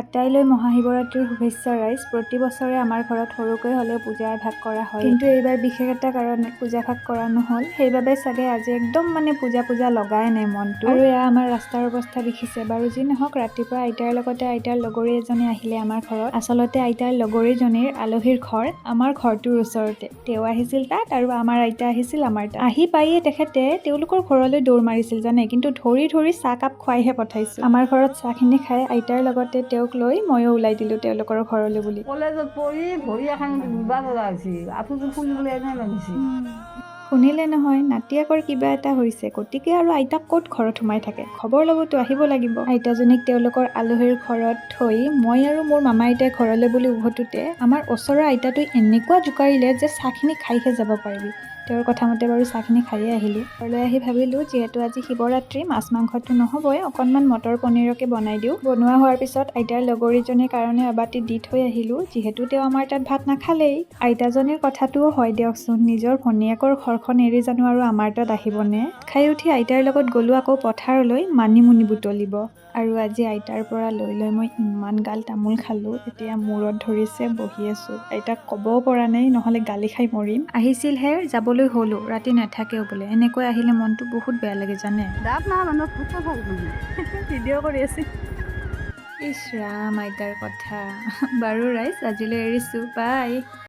আটাইলৈ মহাশিৱৰাত্ৰিৰ শুভেচ্ছা ৰাইজ। প্ৰতি বছৰে আমাৰ ঘৰত সৰুকৈ হ'লেও পূজা এভাগ কৰা হয়, কিন্তু এইবাৰ বিশেষ এটা কাৰণত পূজা ভাগ কৰা নহ'ল। সেইবাবে চাগে আজি একদম পূজা লগাই নাই মনটো। আৰু এয়া আমাৰ ৰাস্তাৰ অৱস্থা দেখিছে। বাৰু যি নহওক, ৰাতিপুৱা আইতাৰ লগতে আইতাৰ লগৰী এজনী আহিলে আমাৰ ঘৰত। আচলতে আইতাৰ লগৰীজনীৰ আলহীৰ ঘৰ আমাৰ ঘৰটোৰ ওচৰতে। তেওঁ আহিছিল তাত আৰু আমাৰ আইতা আহিছিল আমাৰ তাত। আহি পাইয়ে তেখেতে তেওঁলোকৰ ঘৰলৈ দৌৰ মাৰিছিল জানে, কিন্তু ধৰি চাহকাপ খুৱাইহে পঠাইছো। আমাৰ ঘৰত চাহখিনি খাই আইতাৰ লগতে তেওঁক লৈ ময়ো ওলাই দিলো তেওঁলোকৰ ঘৰলৈ বুলি। কলেজত পঢ়ি ভৰি এখন দুবাৰ হৈছিল, আঁঠুটো ফুলিবলৈ এনে লাগিছিল। শুনিলে নহয়, নাতিয়েকৰ কিবা এটা হৈছে, গতিকে আৰু আইতাক ক'ত ঘৰত সোমাই থাকে, খবৰ ল'বতো আহিব লাগিব। আইতাজনীক তেওঁলোকৰ আলহীৰ ঘৰত থৈ মই আৰু মোৰ মামা আইতাই ঘৰলৈ বুলি উভতোতে আমাৰ ওচৰৰ আইতাটোৱে এনেকুৱা জোকাৰিলে যে চাহখিনি খাইহে যাব পাৰিবি। তেওঁৰ কথা মতে বাৰু চাহখিনি খাইয়ে আহিলোঁ। ঘৰলৈ আহি ভাবিলোঁ যিহেতু আজি শিৱৰাত্ৰি, মাছ মাংসটো নহ'বই, অকণমান মটৰ পনীৰকে বনাই দিওঁ। বনোৱা হোৱাৰ পিছত আইতাৰ লগৰীজনীৰ কাৰণে এবাটি দি থৈ আহিলোঁ, যিহেতু তেওঁ আমাৰ তাত ভাত নাখালেই। আইতাজনীৰ কথাটোও হয় দিয়কচোন, নিজৰ ভনীয়েকৰ ঘৰখন এৰি জানো আৰু আমাৰ তাত আহিবনে। খাই উঠি আইতাৰ লগত গ'লোঁ আকৌ পথাৰলৈ মানিমুনি বুটলিব। আৰু আজি আইতাৰ পৰা লৈ মই ইমান গাল তামোল খালোঁ, এতিয়া মূৰত ধৰিছে, বহি আছোঁ। আইতাক ক'বও পৰা নাই, নহ'লে গালি খাই মৰিম। আহিছিলহে, যাবলৈ হ'লো, ৰাতি নাথাকেও বোলে। এনেকৈ আহিলে মনটো বহুত বেয়া লাগে জানে। ভিডিঅ' কৰি আছে। ইছ ৰাম, আইতাৰ কথা। বাৰু ৰাইজ, আজিলৈ এৰিছোঁ, বাই।